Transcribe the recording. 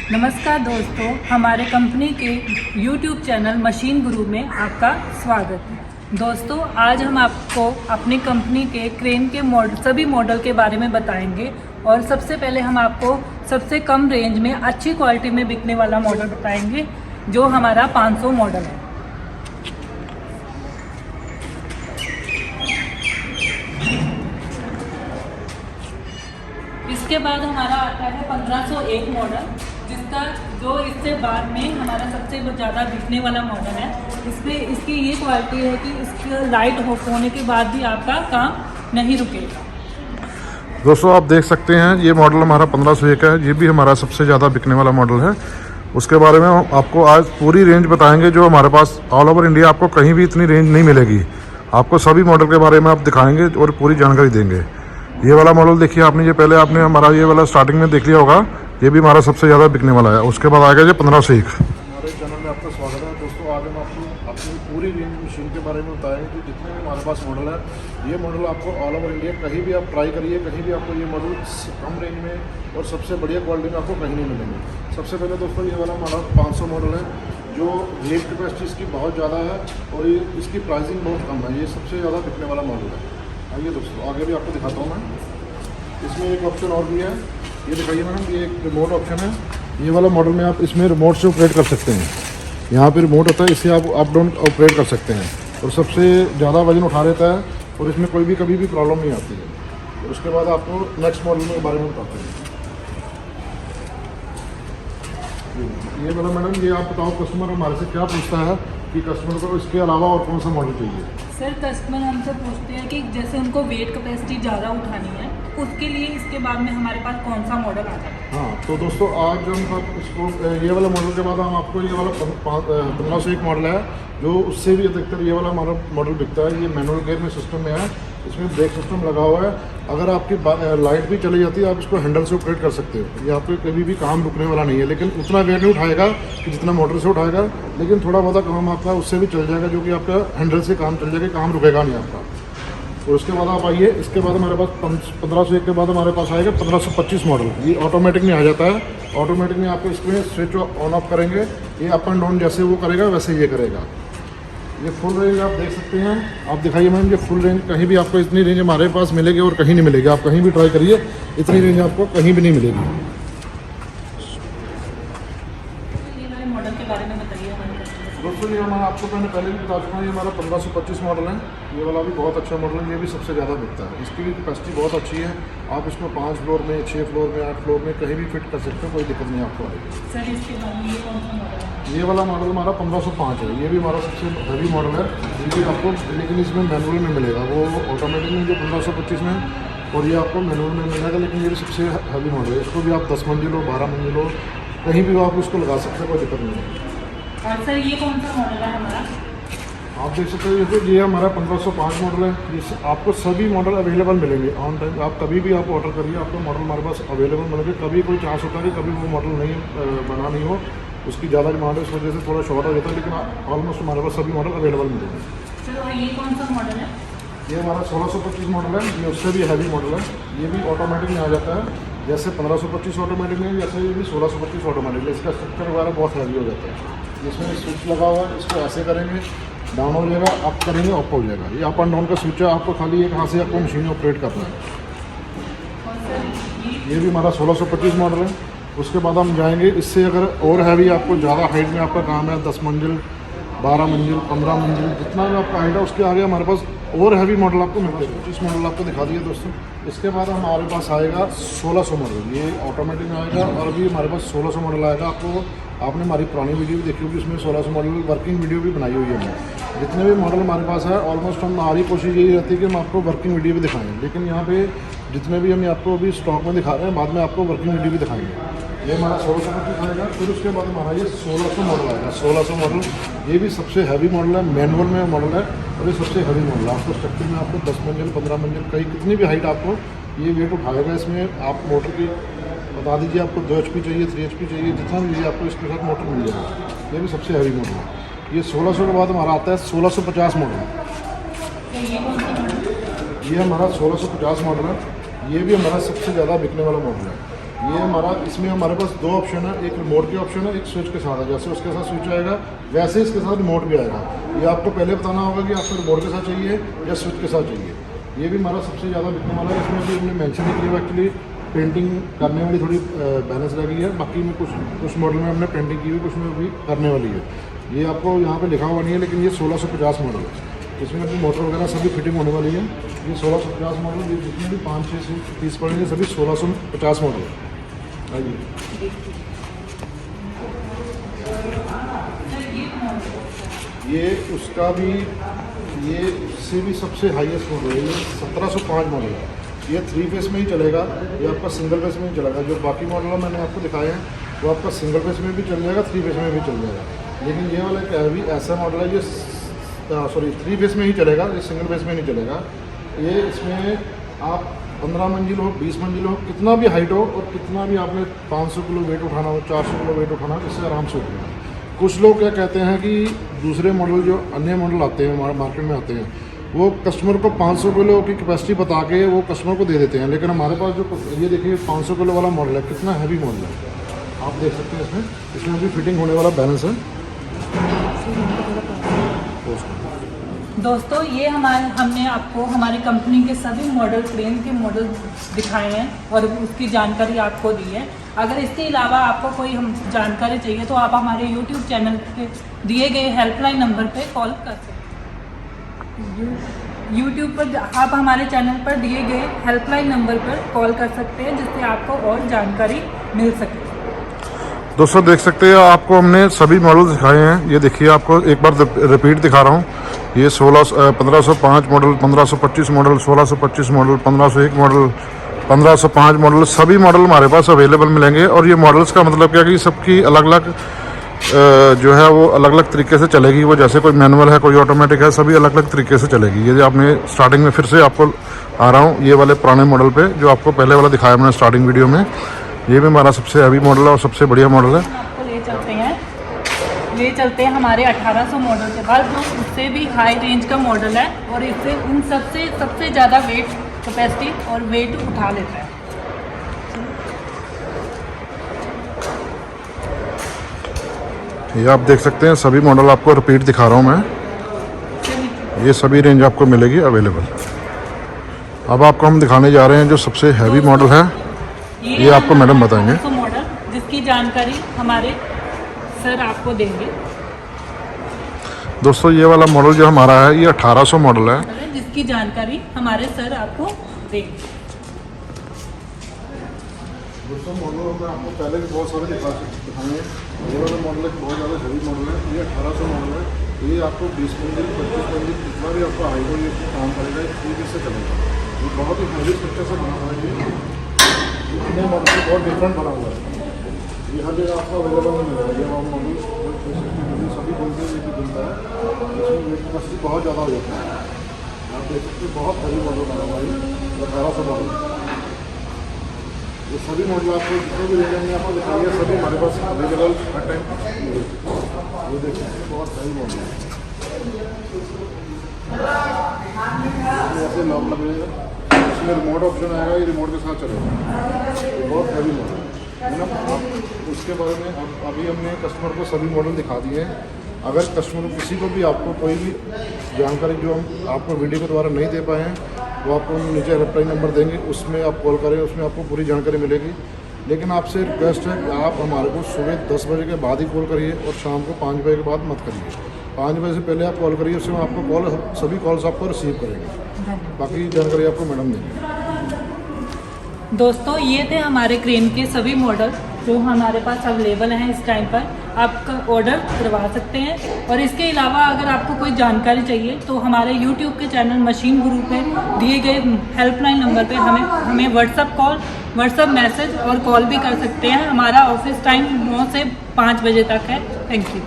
नमस्कार दोस्तों, हमारे कंपनी के YouTube चैनल मशीन गुरु में आपका स्वागत है। दोस्तों, आज हम आपको अपनी कंपनी के क्रेन के सभी मॉडल के बारे में बताएंगे और सबसे पहले हम आपको सबसे कम रेंज में अच्छी क्वालिटी में बिकने वाला मॉडल बताएंगे जो हमारा 500 मॉडल है। इसके बाद हमारा आता है 1501 मॉडल, जिसका जो इससे बाद में हमारा सबसे ज़्यादा बिकने वाला मॉडल है। इसमें इसकी ये क्वालिटी है कि इसका लाइट होने के बाद भी आपका काम नहीं रुकेगा। दोस्तों, आप देख सकते हैं ये मॉडल हमारा 1501 है। ये भी हमारा सबसे ज़्यादा बिकने वाला मॉडल है। उसके बारे में हम आपको आज पूरी रेंज बताएंगे जो हमारे पास ऑल ओवर इंडिया आपको कहीं भी इतनी रेंज नहीं मिलेगी। आपको सभी मॉडल के बारे में आप दिखाएंगे और पूरी जानकारी देंगे। ये वाला मॉडल देखिए आपने, ये पहले आपने हमारा ये वाला स्टार्टिंग में देख लिया होगा। ये भी हमारा सबसे ज़्यादा बिकने वाला है। उसके बाद आएगा ये 1501। हमारे चैनल में आपका स्वागत है। दोस्तों, आज हम आपको अपनी पूरी रेंज मशीन के बारे में बताएंगे कि जितने भी हमारे पास मॉडल है। ये मॉडल आपको ऑल ओवर इंडिया कहीं भी आप ट्राई करिए, कहीं भी आपको ये मॉडल कम रेंज में और सबसे बढ़िया क्वालिटी में आपको कहीं नहीं मिलेंगे। सबसे पहले दोस्तों, ये वाला मॉडल 500 मॉडल है जो वेट कैपेसिटी इसकी बहुत ज़्यादा है और ये इसकी प्राइसिंग बहुत कम है। ये सबसे ज़्यादा बिकने वाला मॉडल है। आइए दोस्तों, आगे भी आपको दिखाता हूँ मैं। इसमें एक ऑप्शन और भी है, ये दिखाइए मैडम। ये एक रिमोट ऑप्शन है। ये वाला मॉडल में आप इसमें रिमोट से ऑपरेट कर सकते हैं। यहाँ पे रिमोट होता है, इससे आप अप डाउन ऑपरेट कर सकते हैं और सबसे ज़्यादा वजन उठा लेता है और इसमें कोई भी कभी भी प्रॉब्लम नहीं आती है। उसके बाद आपको नेक्स्ट मॉडल के बारे में बताते हैं। ये वाला मैडम, ये आप बताओ कस्टमर हमारे से क्या पूछता है कि कस्टमर को इसके अलावा और कौन सा मॉडल चाहिए। सर, कस्टमर हमसे पूछते हैं कि जैसे उनको वेट कैपेसिटी ज़्यादा उठानी है, उसके लिए इसके बाद में हमारे पास कौन सा मॉडल आता है। हाँ, तो दोस्तों आज हम इसको ये वाला मॉडल के बाद हम आपको ये वाला 1501 मॉडल है जो उससे भी अधिकतर ये वाला मॉडल बिकता है। ये मैनुअल गियर में सिस्टम में है। इसमें ब्रेक सिस्टम लगा हुआ है। अगर आपकी लाइट भी चली जाती है आप इसको हैंडल से ऑपरेट कर सकते हो। ये आपको कभी भी काम रुकने वाला नहीं है, लेकिन उतना वेट नहीं उठाएगा कि जितना मोटर से उठाएगा, लेकिन थोड़ा बहुत काम आपका उससे भी चल जाएगा, जो कि आपका हैंडल से काम चल जाएगा, काम रुकेगा नहीं आपका। और उसके बाद आप आइए, इसके बाद हमारे पास 1501 के बाद हमारे पास आएगा 1525 मॉडल। ये ऑटोमेटिक में आ जाता है। ऑटोमेटिक में आपको इसमें स्विच ऑन ऑफ करेंगे, ये अप एंड डाउन जैसे वो करेगा वैसे ये करेगा। ये फुल रेंज आप देख सकते हैं। आप दिखाइए मैम, ये फुल रेंज कहीं भी आपको इतनी रेंज हमारे पास मिलेगी और कहीं नहीं मिलेगी। आप कहीं भी ट्राई करिए, इतनी रेंज आपको कहीं भी नहीं मिलेगी। मॉडल के बारे में बताइए हमारे कस्टमर। दोस्तों, ये हमारा आपको मैंने पहले भी बता चुका हूँ, ये हमारा 1525 मॉडल है। ये वाला भी बहुत अच्छा मॉडल है। ये भी सबसे ज़्यादा बिकता है। इसकी भी कैपेसिटी बहुत अच्छी है। आप इसको 5 फ्लोर में, 6 फ्लोर में, 8 फ्लोर में कहीं भी फिट कर सकते हो, कोई दिक्कत नहीं आपको आएगी। सर, इसके बाद में ये कौन सा मॉडल है। ये वाला मॉडल हमारा 1505 है। ये भी हमारा सबसे हैवी मॉडल है। ये भी आपको, लेकिन इसमें मैनुअल में मिलेगा, वो ऑटोमेटिक में जो 1525 में, और ये आपको मैनुअल में मिलेगा। लेकिन ये भी सबसे हैवी मॉडल है। इसको भी आप 10 मंजिल हो, 12 मंजिल हो, कहीं भी आप इसको लगा सकते हो, कोई दिक्कत नहीं है। और सर, ये कौन सा मॉडल है हमारा। आप देख सकते हो, ये हमारा 1505 मॉडल है। ये आपको सभी मॉडल अवेलेबल मिलेंगे ऑन टाइम। आप कभी भी आप ऑर्डर करिए, आपको मॉडल हमारे पास अवेलेबल मिलेंगे। कभी कोई चांस होता है कि कभी वो मॉडल नहीं बना नहीं हो, उसकी ज़्यादा डिमांड है, इस वजह से थोड़ा शॉर्ट हो जाता है, लेकिन ऑलमोस्ट हमारे पास सभी मॉडल अवेलेबल मिलेंगे। चलो, ये कौन सा मॉडल है। ये हमारा 1625 मॉडल है। ये उससे भी हैवी मॉडल है। ये भी ऑटोमेटिक में आ जाता है, जैसे 1525 ऑटोमेटिक में, जैसे ये भी 1625 ऑटोमेटिक है। इसका स्ट्रक्चर वगैरह बहुत हैवी हो जाता है। इसमें स्विच लगा हुआ है, इसको ऐसे करेंगे डाउन हो जाएगा, अप करेंगे अप हो जाएगा। ये अप एंड डाउन का स्विच है। आपको खाली एक हाथ से आपको मशीन ऑपरेट करना है। ये भी हमारा 1625 मॉडल है। उसके बाद हम जाएंगे, इससे अगर और हैवी आपको ज़्यादा हाइट में आपका काम है, 10 मंजिल, 12 मंजिल, 15 मंजिल, जितना भी आपका हाइट है, उसके आगे हमारे पास और हैवी मॉडल आपको मिलते हैं। 25 मॉडल आपको दिखा दिए दोस्तों। इसके बाद हमारे पास आएगा 1600 मॉडल। ये ऑटोमेटिक में आएगा और अभी हमारे पास 1600 मॉडल आएगा। आपने हमारी पुरानी वीडियो भी देखी होगी, उसमें 1600 मॉडल वर्किंग वीडियो भी बनाई हुई है हमने। जितने भी मॉडल हमारे पास है, ऑलमोस्ट हमारी कोशिश यही रहती है कि हम आपको वर्किंग वीडियो भी दिखाएं। लेकिन यहाँ पे जितने भी हम आपको अभी स्टॉक में दिखा रहे हैं, बाद में आपको वर्किंग वीडियो भी दिखाएंगे। ये हमारा 1625 आएगा। फिर उसके बाद हमारा ये 1600 मॉडल आएगा। 1600 मॉडल ये भी सबसे हैवी मॉडल है, मैनुअल में मॉडल है और ये सबसे हैवी मॉडल है। आपको स्ट्रक्चर में आपको 10 मंजिल, 15 मंजिल, कहीं कितनी भी हाइट आपको ये वेट उठाएगा। इसमें आप मोटर की बता दीजिए, आपको 2 HP चाहिए, 3 HP चाहिए, जितना भी चाहिए आपको इसके साथ मोटर मिल जाएगा। ये भी सबसे हैवी मॉडल है। ये 1600 के बाद हमारा आता है 1650 मॉडल। ये हमारा 1650 मॉडल है। ये भी हमारा सबसे ज़्यादा बिकने वाला मॉडल है। ये हमारा, इसमें हमारे पास दो ऑप्शन है, एक रिमोट के ऑप्शन है, एक स्विच के साथ है। जैसे उसके साथ स्विच आएगा वैसे ही इसके साथ रिमोट भी आएगा। ये आपको पहले बताना होगा कि आपको रिमोट के साथ चाहिए या स्विच के साथ चाहिए। ये भी हमारा सबसे ज़्यादा बिकने वाला है। इसमें भी हमने मेंशन नहीं किया, एक्चुअली पेंटिंग करने वाली थोड़ी बैलेंस रह गई है। बाकी में कुछ मॉडल में हमने पेंटिंग की हुई, कुछ में भी करने वाली है। ये आपको यहाँ पे लिखा हुआ नहीं है, लेकिन ये 1650 मॉडल है। इसमें अपनी मोटर वगैरह सभी फिटिंग होने वाली है। ये 1650 मॉडल, ये जितने भी 5-6 पीस पड़ेंगे सभी 1650 मॉडल है। आइए, ये उसका भी, ये इससे भी सबसे हाईएस्ट मॉडल है। ये 1705 मॉडल है। ये 3 फेस में ही चलेगा, ये आपका सिंगल फेस में ही चलेगा। जो बाकी मॉडल मैंने आपको दिखाए हैं वो आपका सिंगल फेस में भी चल जाएगा, 3 फेस में भी चल जाएगा। लेकिन ये वाला क्या है, भी ऐसा मॉडल है, ये 3 फेस में ही चलेगा, ये सिंगल फेस में नहीं चलेगा। ये इसमें आप 15 मंजिल हो, 20 मंजिल हो, कितना भी हाइट हो और कितना भी आपने 500 किलो वेट उठाना हो, 400 किलो वेट उठाना हो, इससे आराम से उठेगा। कुछ लोग क्या कहते हैं कि दूसरे मॉडल, जो अन्य मॉडल आते हैं मार्केट में आते हैं, वो कस्टमर को 500 किलो की कैपेसिटी बता के वो कस्टमर को दे देते हैं। लेकिन हमारे पास जो, ये देखिए 500 किलो वाला मॉडल है, कितना हैवी मॉडल है, आप देख सकते हैं। इसमें भी फिटिंग होने वाला बैलेंस है। दोस्तों, ये हमने आपको हमारी कंपनी के सभी मॉडल, क्रेन के मॉडल दिखाए हैं और उसकी जानकारी आपको दी है। अगर इसके अलावा आपको कोई जानकारी चाहिए तो आप हमारे YouTube चैनल पे दिए गए हेल्पलाइन नंबर पे कॉल कर सकते हैं। YouTube पर आप हमारे चैनल पर दिए गए हेल्पलाइन नंबर पर कॉल कर सकते हैं, जिससे आपको और जानकारी मिल सके। दोस्तों देख सकते हैं, आपको हमने सभी मॉडल दिखाए हैं। ये देखिए, आपको एक बार रिपीट दिखा रहा हूँ। ये 1505 model, 1525 model, 1625 model, 1501 model, 1505 model, सभी मॉडल हमारे पास अवेलेबल मिलेंगे। और ये मॉडल्स का मतलब क्या कि सबकी अलग अलग जो है वो अलग अलग तरीके से चलेगी। वो जैसे कोई मैनुअल है, कोई ऑटोमेटिक है, सभी अलग अलग तरीके से चलेगी। ये आपने स्टार्टिंग में फिर से आपको आ रहा हूँ ये वाले पुराने मॉडल पे, जो आपको पहले वाला दिखाया मैंने स्टार्टिंग वीडियो में। ये भी हमारा सबसे हैवी मॉडल है और सबसे बढ़िया मॉडल है। आपको ले चलते हैं हमारे 1800 मॉडल के बाद, जो उससे भी हाई रेंज का मॉडल है और इससे इन सबसे ज़्यादा वेट कैपेसिटी और वेट उठा लेता है। ये आप देख सकते हैं, सभी मॉडल आपको रिपीट दिखा रहा हूँ मैं। ये सभी रेंज आपको मिलेगी अवेलेबल। अब आपको हम दिखाने जा रहे हैं जो सबसे हैवी मॉडल है, ये आपको मैडम बताएंगे। मॉडल जिसकी जानकारी हमारे सर आपको देंगे। दोस्तों, ये वाला मॉडल जो हमारा है, ये 1800 मॉडल है, जिसकी जानकारी हमारे सर आपको देंगे। दोस्तों, मॉडल में आपको पहले भी बहुत सारे दिखाएंगे। ये वाला मॉडल एक बहुत ज़्यादा हैवी मॉडल है। ये 1800 मॉडल है। ये आपको 20 मंजिल, 25 मंजिल, जितना भी आपका हाई हो, ये काम करेगा, ये 3 फेस से चलेगा। ये बहुत ही हैवी स्ट्रक्चर से बना हुआ है। ये इतने मॉडल से बहुत डिफरेंट बना हुआ है। ये हर जगह आपको अवेलेबल नहीं मिलेगा। ये मॉडल सभी बोलते हैं, ये भी बनता है, इसमें वेट कैपेसिटी बहुत ज़्यादा हो जाता है। आप देख सकते हैं, बहुत हैवी मॉडल बना हुआ है। 1800 मॉडल, ये सभी मॉडल आपको जितने भी रेंज में आपको दिखाएंगे, सभी हमारे पास अवेलेबल हर टाइम। ये देखिए, बहुत हैवी मॉडल है। ऐसे लॉक लगेगा, इसमें रिमोट ऑप्शन आएगा, ये रिमोट के साथ चलेगा। ये बहुत हैवी मॉडल है ना। आप उसके बारे में अभी हमने कस्टमर को सभी मॉडल दिखा दिए हैं। अगर कस्टमर किसी को भी, आपको कोई भी जानकारी जो हम आपको वीडियो के द्वारा नहीं दे पाए हैं, वो आपको नीचे हेल्पलाइन नंबर देंगे, उसमें आप कॉल करें, उसमें आपको पूरी जानकारी मिलेगी। लेकिन आपसे रिक्वेस्ट है कि आप हमारे को सुबह 10 बजे के बाद ही कॉल करिए और शाम को 5 बजे के बाद मत करिए। 5 बजे से पहले आप कॉल करिए, उसमें आपको सभी कॉल्स आपको रिसीव करेंगे। बाकी जानकारी आपको मैडम देंगे। दोस्तों, ये थे हमारे क्रेन के सभी मॉडल जो हमारे पास अवेलेबल हैं। इस टाइम पर आप ऑर्डर करवा सकते हैं। और इसके अलावा अगर आपको कोई जानकारी चाहिए तो हमारे YouTube के चैनल मशीन गुरु पे दिए गए हेल्पलाइन नंबर पे हमें व्हाट्सएप मैसेज और कॉल भी कर सकते हैं। हमारा ऑफिस टाइम 9 से 5 बजे तक है। Thank you.